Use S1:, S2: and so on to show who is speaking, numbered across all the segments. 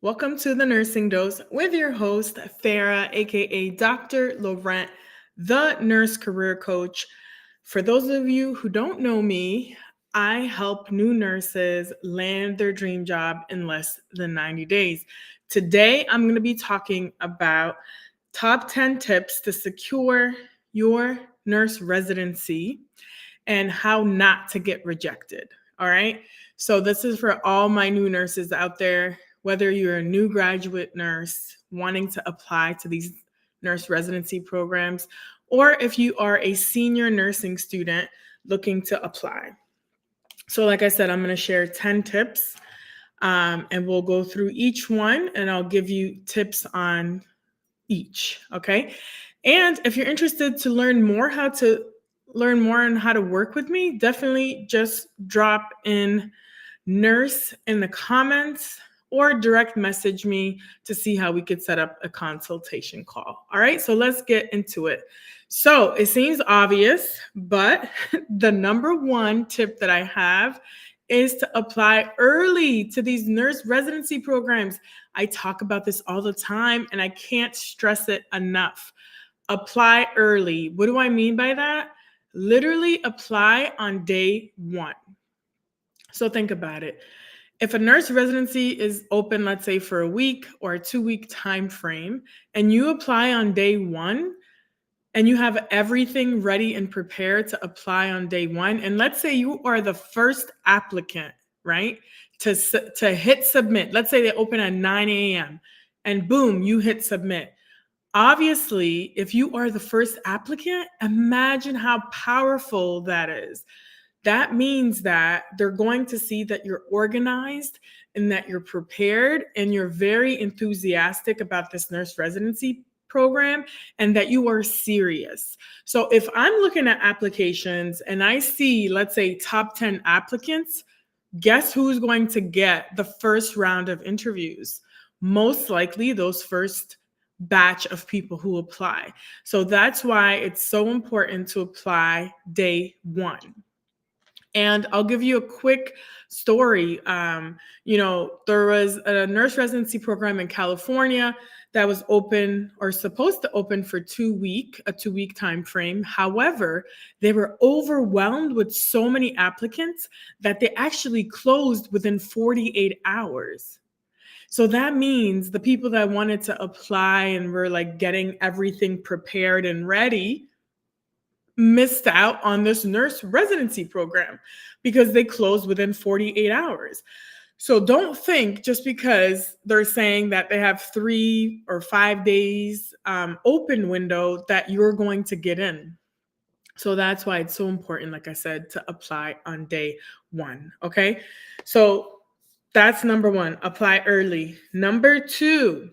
S1: Welcome to the Nursing Dose with your host, Farah, aka Dr. Laurent, the nurse career coach. For those of you who don't know me, I help new nurses land their dream job in less than 90 days. Today, I'm going to be talking about top 10 tips to secure your nurse residency and how not to get rejected. All right. So, this is for all my new nurses out there, whether you're a new graduate nurse wanting to apply to these nurse residency programs, or if you are a senior nursing student looking to apply. So, like I said, I'm going to share 10 tips and we'll go through each one and I'll give you tips on each. Okay. And if you're interested to learn more on how to work with me, definitely just drop in nurse in the comments or direct message me to see how we could set up a consultation call. All right, so let's get into it. So it seems obvious, but the number one tip that I have is to apply early to these nurse residency programs. I talk about this all the time and I can't stress it enough. Apply early. What do I mean by that? Literally apply on day one. So think about it. If a nurse residency is open, let's say for a week or a 2-week time frame, and you apply on day one, and you have everything ready and prepared to apply on day one, and let's say you are the first applicant, right, to hit submit. Let's say they open at 9 a.m. and boom, you hit submit. Obviously, if you are the first applicant, imagine how powerful that is. That means that they're going to see that you're organized and that you're prepared and you're very enthusiastic about this nurse residency program and that you are serious. So if I'm looking at applications and I see, let's say, top 10 applicants, guess who's going to get the first round of interviews? Most likely those first batch of people who apply. So that's why it's so important to apply day one. And I'll give you a quick story. There was a nurse residency program in California that was open or supposed to open for a 2-week time frame. However, they were overwhelmed with so many applicants that they actually closed within 48 hours. So that means the people that wanted to apply and were like getting everything prepared and ready missed out on this nurse residency program because they closed within 48 hours. So don't think just because they're saying that they have 3 or 5 days open window that you're going to get in. So that's why it's so important, like I said, to apply on day one. Okay. So that's number one, apply early. Number two,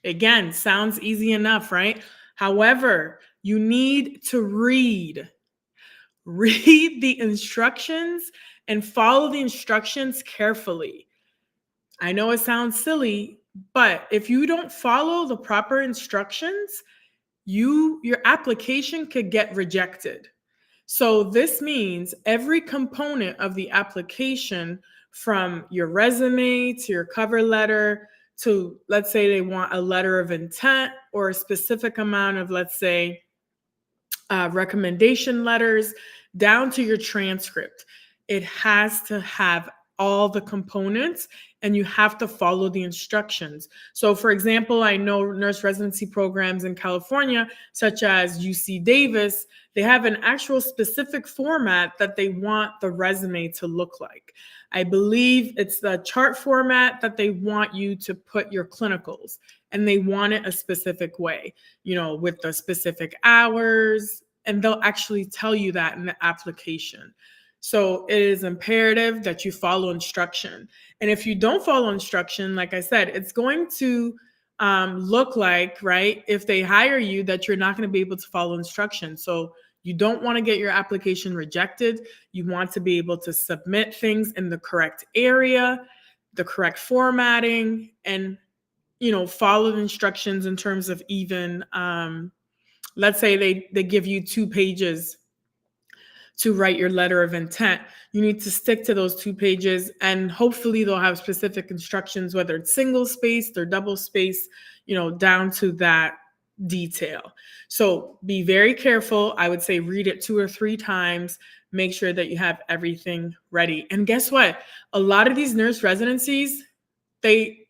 S1: again, sounds easy enough, right? However, you need to read the instructions and follow the instructions carefully. I know it sounds silly, but if you don't follow the proper instructions, your application could get rejected. So this means every component of the application, from your resume to your cover letter to, let's say they want a letter of intent or a specific amount of, let's say, recommendation letters, down to your transcript. It has to have all the components and you have to follow the instructions. So for example, I know nurse residency programs in California, such as UC Davis, they have an actual specific format that they want the resume to look like. I believe it's the chart format that they want you to put your clinicals, and they want it a specific way, with the specific hours, and they'll actually tell you that in the application. So it is imperative that you follow instruction. And if you don't follow instruction, like I said, it's going to look like, right, if they hire you, that you're not going to be able to follow instruction. So you don't want to get your application rejected. You want to be able to submit things in the correct area, the correct formatting, and follow the instructions in terms of even let's say they give you 2 pages to write your letter of intent. You need to stick to those 2 pages, and hopefully they'll have specific instructions, whether it's single spaced or double spaced, down to that detail. So be very careful. I would say read it 2 or 3 times. Make sure that you have everything ready. And guess what? A lot of these nurse residencies, they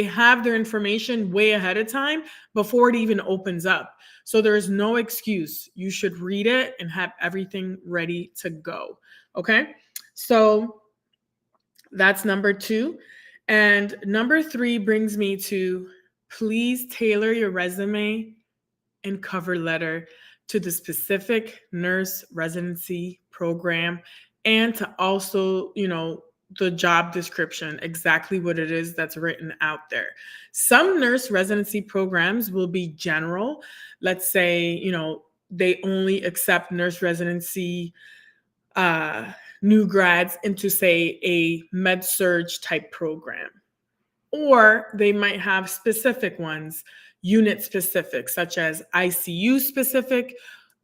S1: have their information way ahead of time before it even opens up. So there's no excuse. You should read it and have everything ready to go. Okay? So that's number 2. And number 3 brings me to please tailor your resume and cover letter to the specific nurse residency program, and to also, the job description, exactly what it is that's written out there. Some nurse residency programs will be general. Let's say, they only accept nurse residency new grads into, say, a med surge type program. Or they might have specific ones, unit specific, such as ICU specific,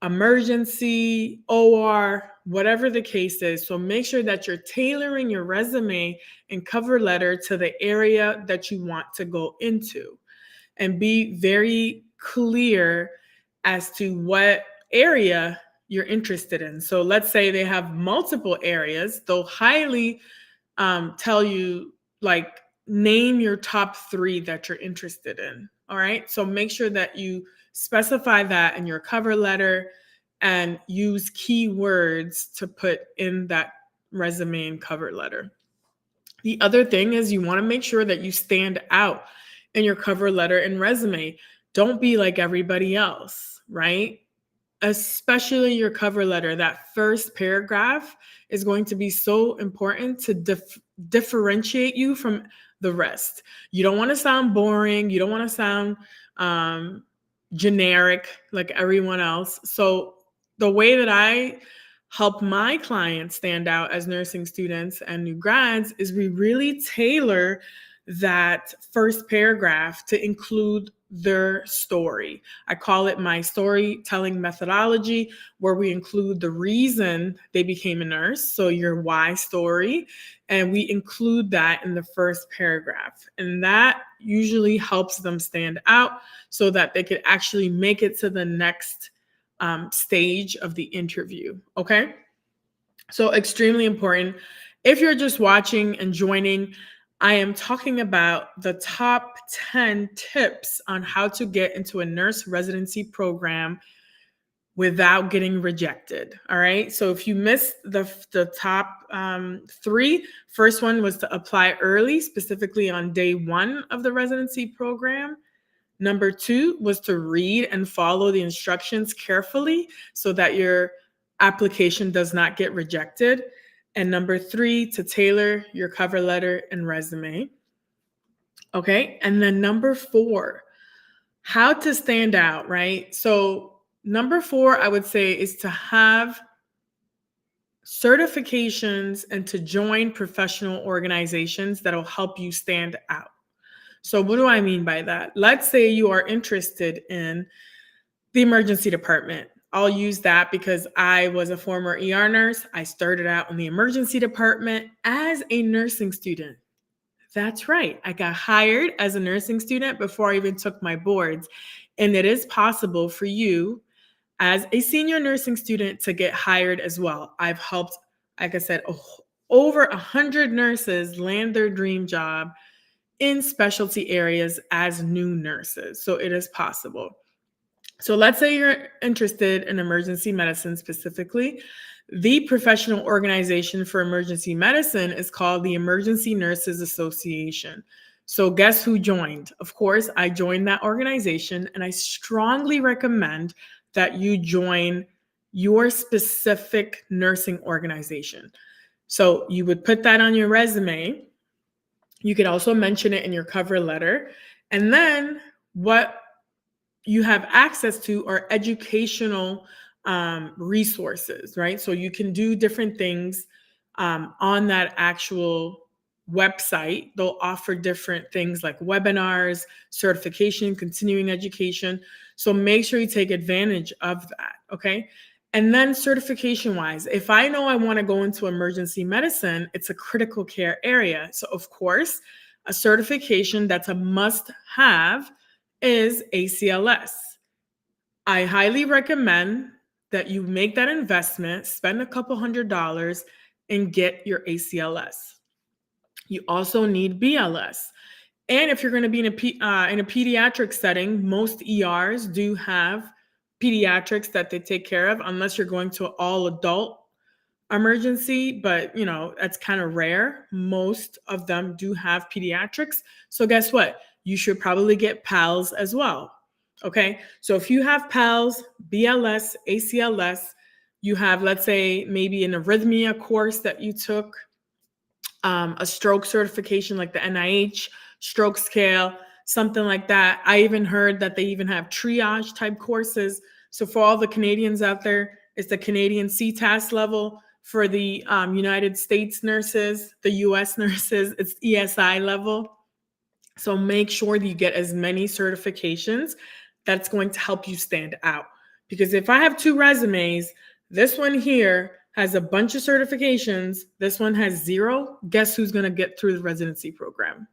S1: emergency, OR, whatever the case is. So make sure that you're tailoring your resume and cover letter to the area that you want to go into, and be very clear as to what area you're interested in. So let's say they have multiple areas, they'll highly tell you, like, name your top 3 that you're interested in. All right. So make sure that you specify that in your cover letter and use keywords to put in that resume and cover letter. The other thing is you want to make sure that you stand out in your cover letter and resume. Don't be like everybody else, right? Especially your cover letter. That first paragraph is going to be so important to differentiate you from the rest. You don't want to sound boring. You don't want to sound generic like everyone else. So the way that I help my clients stand out as nursing students and new grads is we really tailor that first paragraph to include their story. I call it my storytelling methodology, where we include the reason they became a nurse, so your why story, and we include that in the first paragraph. And that usually helps them stand out so that they could actually make it to the next stage of the interview. Okay? So extremely important. If you're just watching and joining, I am talking about the top 10 tips on how to get into a nurse residency program without getting rejected. All right. So if you missed the top 3, first one was to apply early, specifically on day 1 of the residency program. Number 2 was to read and follow the instructions carefully so that your application does not get rejected. And number 3, to tailor your cover letter and resume. Okay. And then number 4, how to stand out, right? So number 4, I would say, is to have certifications and to join professional organizations that will help you stand out. So what do I mean by that? Let's say you are interested in the emergency department. I'll use that because I was a former ER nurse. I started out in the emergency department as a nursing student. That's right. I got hired as a nursing student before I even took my boards. And it is possible for you as a senior nursing student to get hired as well. I've helped, like I said, over 100 nurses land their dream job in specialty areas as new nurses. So it is possible. So let's say you're interested in emergency medicine specifically. The professional organization for emergency medicine is called the Emergency Nurses Association. So guess who joined? Of course, I joined that organization, and I strongly recommend that you join your specific nursing organization. So you would put that on your resume. You could also mention it in your cover letter. And then what you have access to are educational resources, right? So you can do different things on that actual website. They'll offer different things like webinars, certification, continuing education. So make sure you take advantage of that, okay? And then certification wise, if I know I want to go into emergency medicine, it's a critical care area. So, of course, a certification that's a must have is ACLS. I highly recommend that you make that investment, spend a couple $100s, and get your ACLS. You also need BLS. And if you're going to be in a pediatric setting, most ERs do have pediatrics that they take care of, unless you're going to an all adult emergency. But that's kind of rare. Most of them do have pediatrics. So guess what? You should probably get PALS as well. Okay. So if you have PALS, BLS, ACLS, you have, let's say, maybe an arrhythmia course that you took, a stroke certification like the NIH stroke scale, something like that. I even heard that they even have triage type courses. So for all the Canadians out there, it's the Canadian CTAS level. For the United States nurses, the US nurses, it's ESI level. So make sure that you get as many certifications that's going to help you stand out. Because if I have two resumes, this one here has a bunch of certifications, this one has zero, guess who's going to get through the residency program?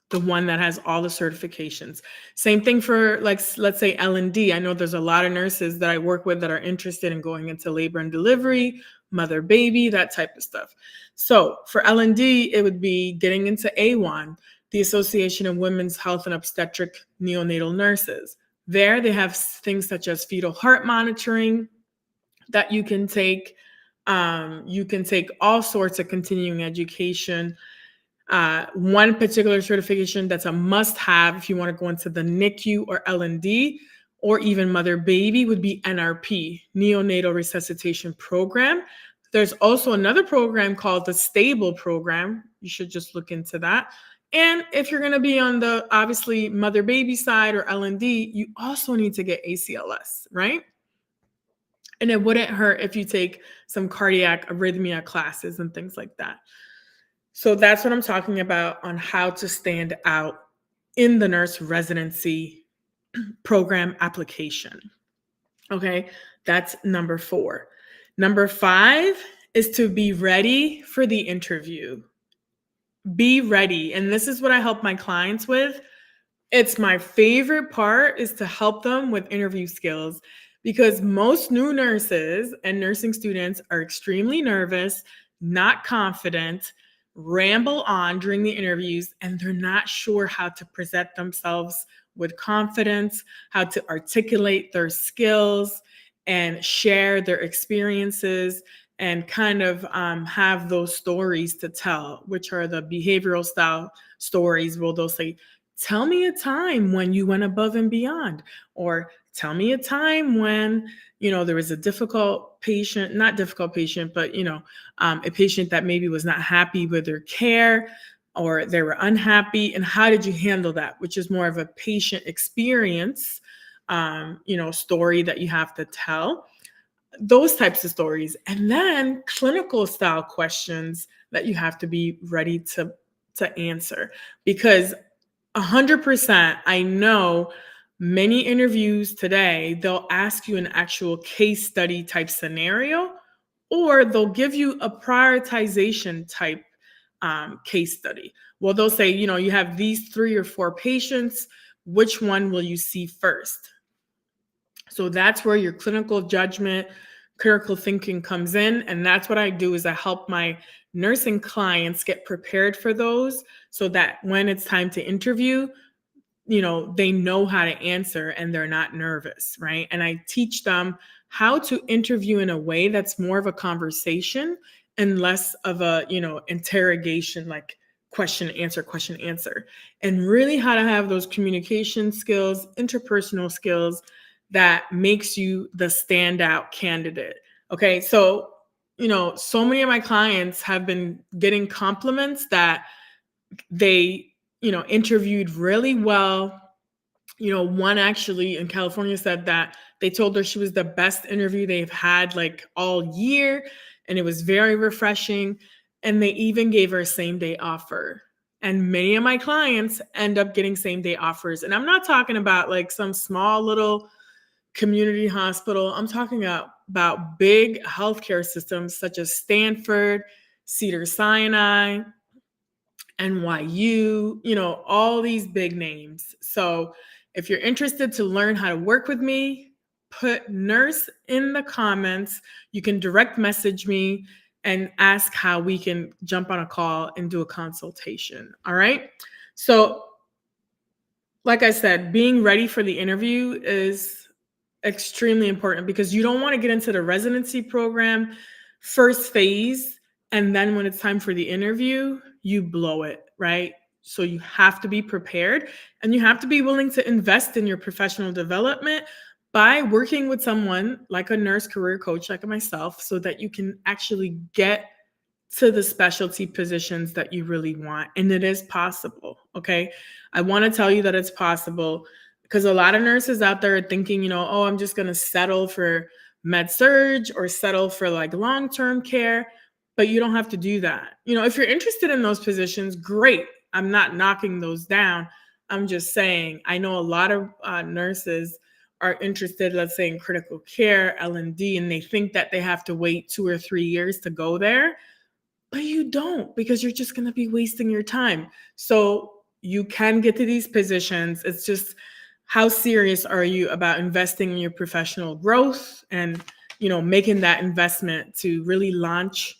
S1: The one that has all the certifications. Same thing for, like, let's say L&D. I know there's a lot of nurses that I work with that are interested in going into labor and delivery, mother baby, that type of stuff. So for L&D, it would be getting into AWON, the Association of Women's Health and Obstetric Neonatal Nurses. There they have things such as fetal heart monitoring that you can take. You can take all sorts of continuing education. One particular certification that's a must-have if you want to go into the NICU or L&D or even mother baby would be NRP, Neonatal Resuscitation Program. There's also another program called the Stable Program. You should just look into that. And if you're going to be on the obviously mother baby side or L&D, you also need to get ACLS, right? And it wouldn't hurt if you take some cardiac arrhythmia classes and things like that. So that's what I'm talking about on how to stand out in the nurse residency program application. Okay, that's number 4. Number 5 is to be ready for the interview. Be ready. And this is what I help my clients with. It's my favorite part is to help them with interview skills, because most new nurses and nursing students are extremely nervous, not confident, ramble on during the interviews, and they're not sure how to present themselves with confidence, how to articulate their skills and share their experiences and kind of have those stories to tell, which are the behavioral style stories where they'll say, tell me a time when you went above and beyond, or tell me a time when, there was a difficult patient, not difficult patient, but, a patient that maybe was not happy with their care or they were unhappy. And how did you handle that? Which is more of a patient experience, story that you have to tell. Those types of stories. And then clinical style questions that you have to be ready to answer, because 100%, I know many interviews today, they'll ask you an actual case study type scenario, or they'll give you a prioritization type case study. Well, they'll say, you have these 3 or 4 patients. Which one will you see first? So that's where your clinical judgment, critical thinking comes in. And that's what I do is I help my nursing clients get prepared for those so that when it's time to interview, they know how to answer and they're not nervous, right? And I teach them how to interview in a way that's more of a conversation and less of a, interrogation, like question, answer, and really how to have those communication skills, interpersonal skills that makes you the standout candidate. Okay. So, so many of my clients have been getting compliments that they, interviewed really well. One actually in California said that they told her she was the best interview they've had like all year. And it was very refreshing. And they even gave her a same day offer. And many of my clients end up getting same day offers. And I'm not talking about like some small little, community hospital. I'm talking about big healthcare systems such as Stanford, Cedars-Sinai, NYU, all these big names. So if you're interested to learn how to work with me, put nurse in the comments. You can direct message me and ask how we can jump on a call and do a consultation. All right. So, like I said, being ready for the interview is extremely important because you don't want to get into the residency program first phase and then when it's time for the interview, you blow it, right? So you have to be prepared and you have to be willing to invest in your professional development by working with someone like a nurse career coach like myself so that you can actually get to the specialty positions that you really want. And it is possible. Okay. I want to tell you that it's possible because a lot of nurses out there are thinking, oh, I'm just going to settle for med surge or settle for like long term care. But you don't have to do that. If you're interested in those positions, great. I'm not knocking those down. I'm just saying, I know a lot of nurses are interested, let's say in critical care, L&D, and they think that they have to wait 2 or 3 years to go there. But you don't because you're just going to be wasting your time. So you can get to these positions. It's just how serious are you about investing in your professional growth and, making that investment to really launch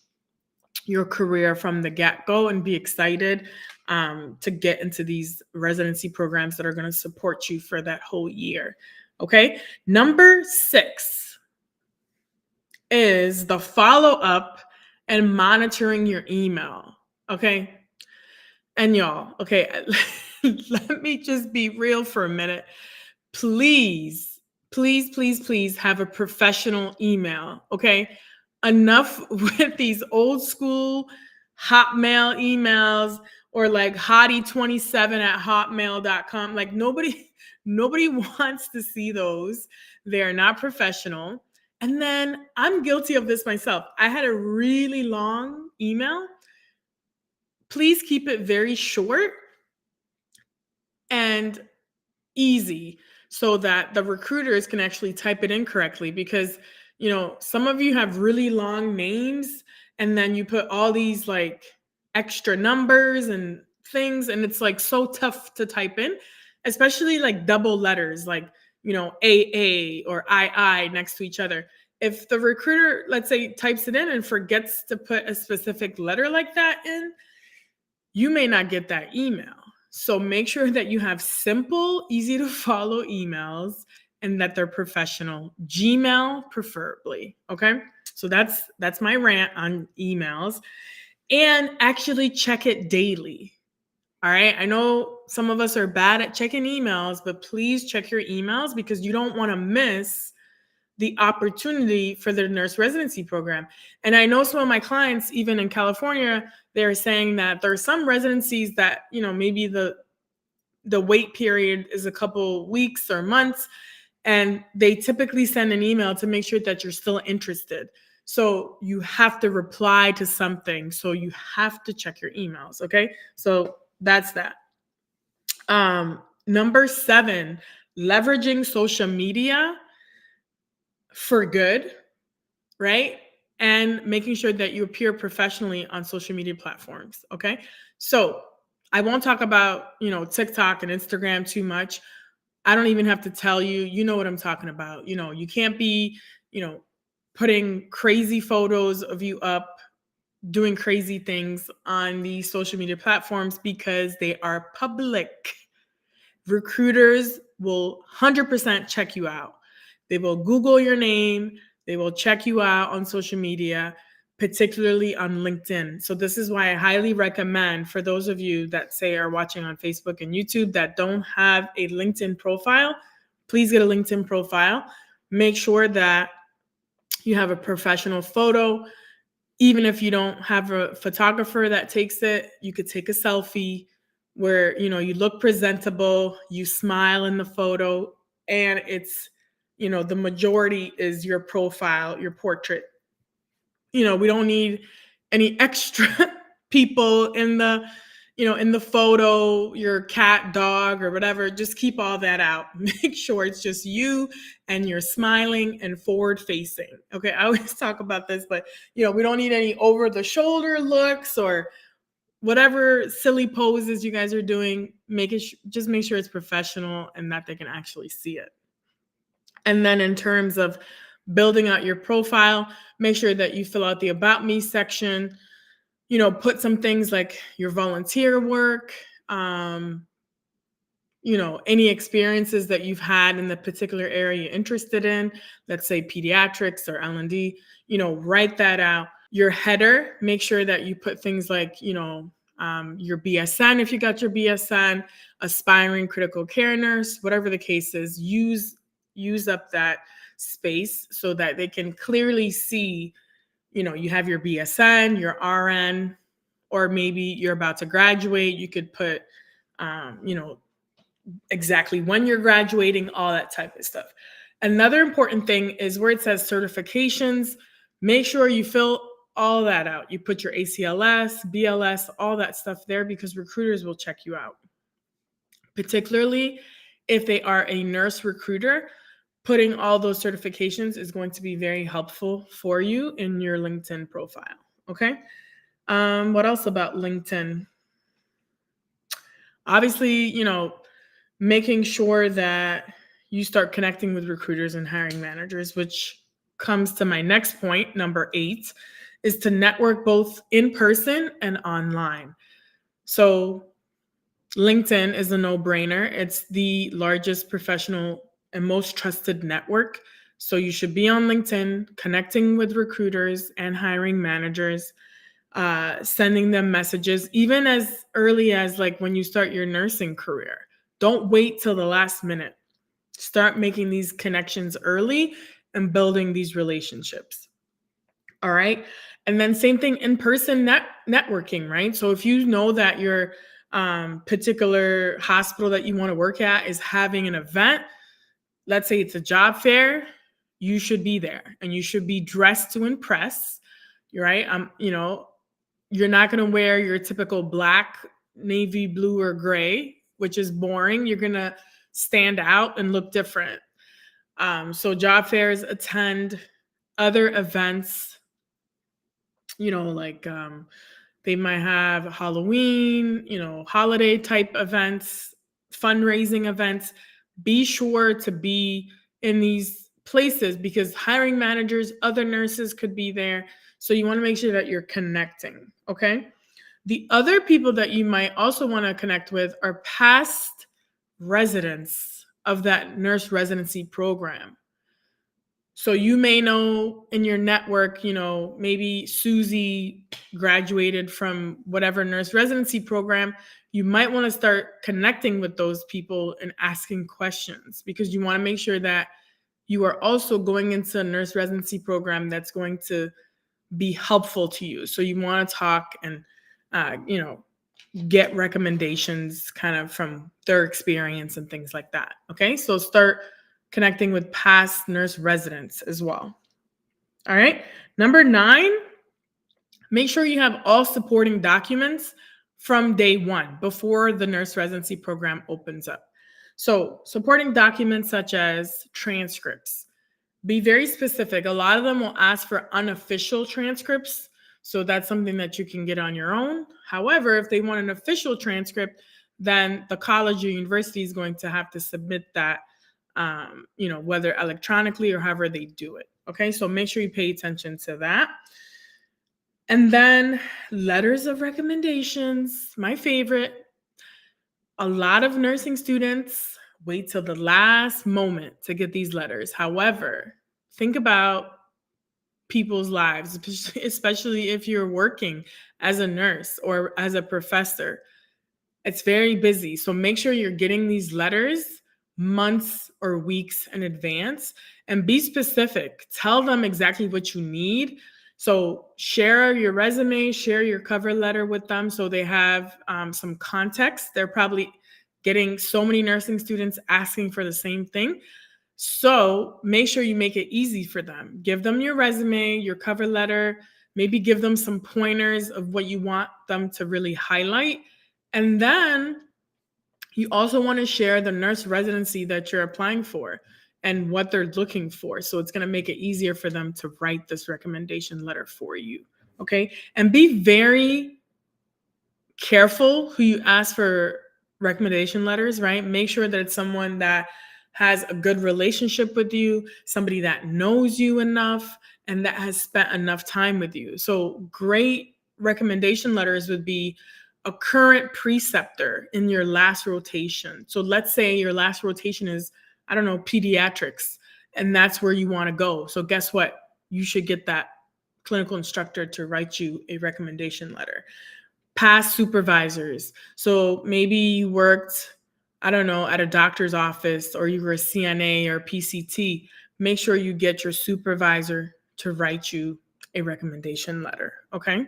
S1: your career from the get-go and be excited to get into these residency programs that are going to support you for that whole year. Okay. Number 6 is the follow-up and monitoring your email. Okay. And y'all, okay, let me just be real for a minute. Please, please, please, please have a professional email. Okay. Enough with these old school Hotmail emails or like hottie27 at hotmail.com. Like nobody wants to see those. They are not professional. And then I'm guilty of this myself. I had a really long email. Please keep it very short and easy so that the recruiters can actually type it in correctly because some of you have really long names and then you put all these like extra numbers and things and it's like so tough to type in, especially like double letters like AA or II next to each other. If the recruiter, let's say, types it in and forgets to put a specific letter like that in, you may not get that email. So make sure that you have simple, easy to follow emails and that they're professional. Gmail preferably, okay? So that's my rant on emails. And actually check it daily. All right? I know some of us are bad at checking emails, but please check your emails because you don't want to miss the opportunity for the nurse residency program. And I know some of my clients, even in California, they're saying that there are some residencies that, maybe the wait period is a couple weeks or months, and they typically send an email to make sure that you're still interested. So you have to reply to something. So you have to check your emails. Okay. So that's that. Number 7, leveraging social media for good, right? And making sure that you appear professionally on social media platforms. Okay. So I won't talk about, TikTok and Instagram too much. I don't even have to tell you, you know what I'm talking about. You can't be, putting crazy photos of you up, doing crazy things on these social media platforms because they are public. Recruiters will 100% check you out. They will Google your name. They will check you out on social media, particularly on LinkedIn. So this is why I highly recommend for those of you that say are watching on Facebook and YouTube that don't have a LinkedIn profile, please get a LinkedIn profile. Make sure that you have a professional photo. Even if you don't have a photographer that takes it, you could take a selfie where, you look presentable, you smile in the photo, and it's, the majority is your profile, your portrait. We don't need any extra people in the, in the photo, your cat, dog, or whatever, just keep all that out. Make sure it's just you and you're smiling and forward facing. Okay. I always talk about this, but we don't need any over the shoulder looks or whatever silly poses you guys are doing. Just make sure it's professional and that they can actually see it. And then in terms of building out your profile, make sure that you fill out the About Me section. Put some things like your volunteer work, any experiences that you've had in the particular area you're interested in, let's say pediatrics or L&D, write that out. Your header, make sure that you put things like, your BSN, if you got your BSN, aspiring critical care nurse, whatever the case is, use up that space so that they can clearly see, you have your BSN, your RN, or maybe you're about to graduate. You could put, exactly when you're graduating, all that type of stuff. Another important thing is where it says certifications, make sure you fill all that out. You put your ACLS, BLS, all that stuff there because recruiters will check you out. Particularly if they are a nurse recruiter, putting all those certifications is going to be very helpful for you in your LinkedIn profile. Okay. What else about LinkedIn? Obviously, making sure that you start connecting with recruiters and hiring managers, which comes to my next point, number 8, is to network both in person and online. So LinkedIn is a no-brainer. It's the largest professional and most trusted network. So you should be on LinkedIn, connecting with recruiters and hiring managers, sending them messages, even as early as like when you start your nursing career. Don't wait till the last minute. Start making these connections early and building these relationships. All right. And then same thing, in-person networking, right? So if you know that your particular hospital that you want to work at is having an event, let's say it's a job fair, you should be there and you should be dressed to impress, right? You're not going to wear your typical black, navy blue, or gray, which is boring. You're going to stand out and look different. So job fairs, attend other events, like they might have Halloween, holiday type events, fundraising events. Be sure to be in these places because hiring managers, other nurses could be there. So you want to make sure that you're connecting, okay? The other people that you might also want to connect with are past residents of that nurse residency program. So you may know in your network, maybe Susie graduated from whatever nurse residency program. You might want to start connecting with those people and asking questions because you want to make sure that you are also going into a nurse residency program that's going to be helpful to you. So you want to talk and, get recommendations kind of from their experience and things like that. Okay. So start connecting with past nurse residents as well. All right. Number 9, make sure you have all supporting documents from day one before the nurse residency program opens up. So supporting documents such as transcripts. Be very specific. A lot of them will ask for unofficial transcripts. So that's something that you can get on your own. However, if they want an official transcript, then the college or university is going to have to submit that, whether electronically or however they do it. Okay, so make sure you pay attention to that. And then letters of recommendations, my favorite. A lot of nursing students wait till the last moment to get these letters. However, think about people's lives, especially if you're working as a nurse or as a professor. It's very busy. So make sure you're getting these letters months or weeks in advance and be specific. Tell them exactly what you need. So share your resume, share your cover letter with them so they have some context. They're probably getting so many nursing students asking for the same thing. So make sure you make it easy for them. Give them your resume, your cover letter, maybe give them some pointers of what you want them to really highlight, And then you also want to share the nurse residency that you're applying for and what they're looking for. So it's going to make it easier for them to write this recommendation letter for you. Okay. And be very careful who you ask for recommendation letters, right? Make sure that it's someone that has a good relationship with you, somebody that knows you enough, and that has spent enough time with you. So, great recommendation letters would be a current preceptor in your last rotation. So, let's say your last rotation is, I don't know, pediatrics, and that's where you want to go. So, guess what? You should get that clinical instructor to write you a recommendation letter. Past supervisors. So maybe you worked, I don't know, at a doctor's office, or you were a CNA or PCT. Make sure you get your supervisor to write you a recommendation letter. Okay.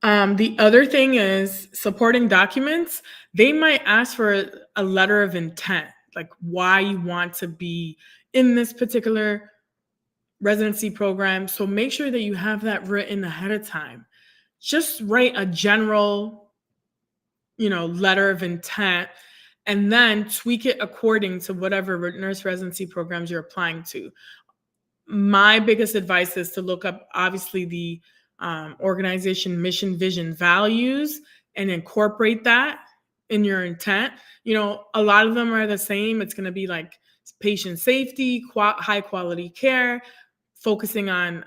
S1: The other thing is supporting documents. They might ask for a letter of intent, like why you want to be in this particular residency program. So make sure that you have that written ahead of time. Just write a general, letter of intent, and then tweak it according to whatever nurse residency programs you're applying to. My biggest advice is to look up, obviously, the organization mission, vision, values, and incorporate that in your intent. A lot of them are the same. It's going to be like patient safety, high quality care, focusing on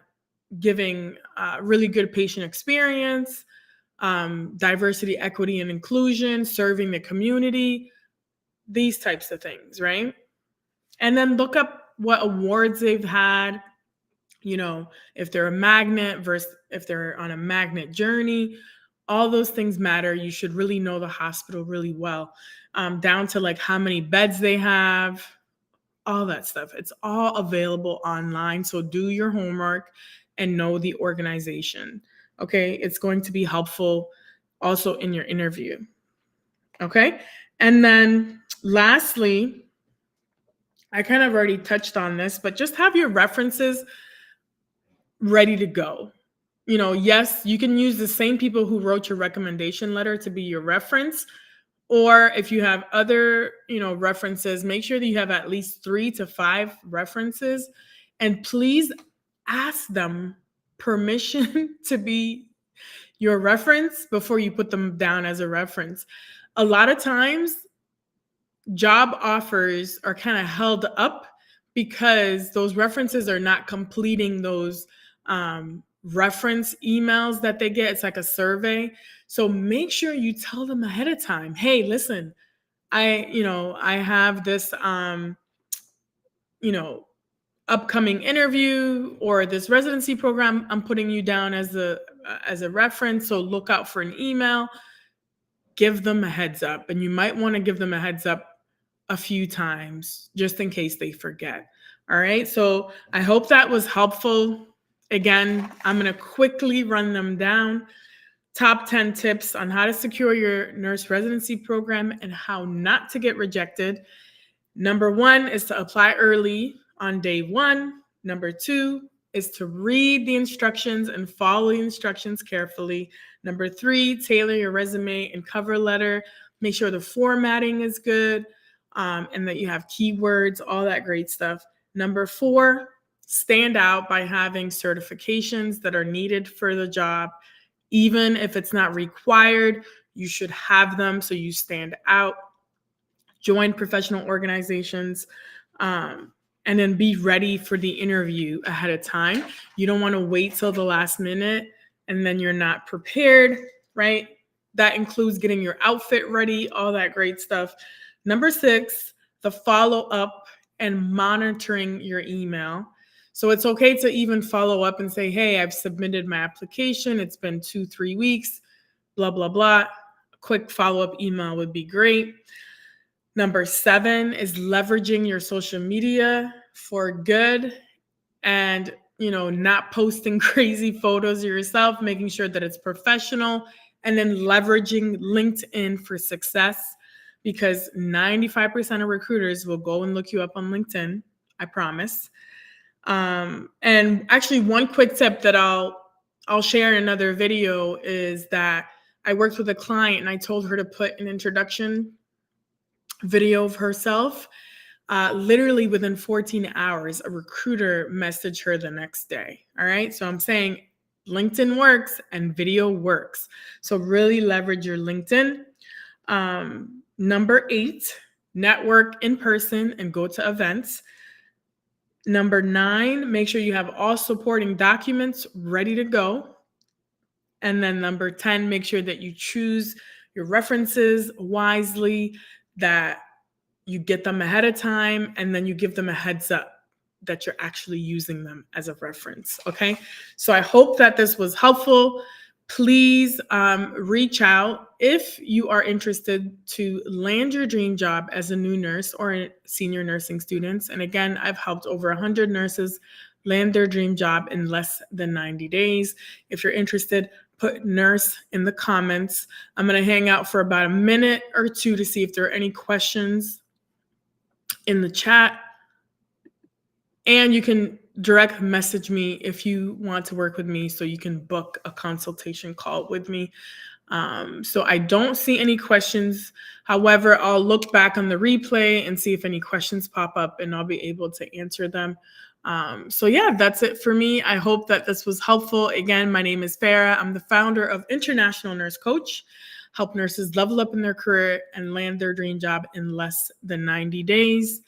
S1: giving really good patient experience, diversity, equity, and inclusion, serving the community, these types of things, right? And then look up what awards they've had, if they're a magnet versus if they're on a magnet journey. All those things matter. You should really know the hospital really well, down to like how many beds they have, all that stuff. It's all available online. So do your homework and know the organization. Okay. It's going to be helpful also in your interview. Okay. And then lastly, I kind of already touched on this, but just have your references ready to go. Yes, you can use the same people who wrote your recommendation letter to be your reference. Or if you have other, references, make sure that you have at least 3 to 5 references. And please ask them permission to be your reference before you put them down as a reference. A lot of times, job offers are kind of held up because those references are not completing those reference emails that they get. It's like a survey. So make sure you tell them ahead of time, hey, listen, I have this, you know, upcoming interview or this residency program. I'm putting you down as a reference. So look out for an email. Give them a heads up, and you might want to give them a heads up a few times just in case they forget. All right. So I hope that was helpful. Again, I'm going to quickly run them down. Top 10 tips on how to secure your nurse residency program and how not to get rejected. Number 1 is to apply early on day 1. Number 2 is to read the instructions and follow the instructions carefully. Number 3, tailor your resume and cover letter. Make sure the formatting is good, and that you have keywords, all that great stuff. Number 4, stand out by having certifications that are needed for the job. Even if it's not required, you should have them so you stand out. Join professional organizations, and then be ready for the interview ahead of time. You don't want to wait till the last minute and then you're not prepared, right? That includes getting your outfit ready, all that great stuff. Number 6, the follow up and monitoring your email. So it's okay to even follow up and say, hey, I've submitted my application. It's been 2-3 weeks, blah, blah, blah. A quick follow-up email would be great. Number 7 is leveraging your social media for good, and, not posting crazy photos of yourself, making sure that it's professional, and then leveraging LinkedIn for success, because 95% of recruiters will go and look you up on LinkedIn. I promise. And actually, one quick tip that I'll share in another video is that I worked with a client and I told her to put an introduction video of herself. Literally within 14 hours, a recruiter messaged her the next day. All right. So I'm saying LinkedIn works and video works. So really leverage your LinkedIn. Number 8, network in person and go to events. Number 9, make sure you have all supporting documents ready to go. And then number 10, make sure that you choose your references wisely, that you get them ahead of time, and then you give them a heads up that you're actually using them as a reference. Okay. So I hope that this was helpful. Please reach out if you are interested to land your dream job as a new nurse or a senior nursing students. And again, I've helped over 100 nurses land their dream job in less than 90 days. If you're interested, put nurse in the comments. I'm going to hang out for about a minute or two to see if there are any questions in the chat. And you can direct message me if you want to work with me, so you can book a consultation call with me. So I don't see any questions. However, I'll look back on the replay and see if any questions pop up, and I'll be able to answer them. So yeah, that's it for me. I hope that this was helpful. Again, my name is Farah. I'm the founder of International Nurse Coach. Help nurses level up in their career and land their dream job in less than 90 days.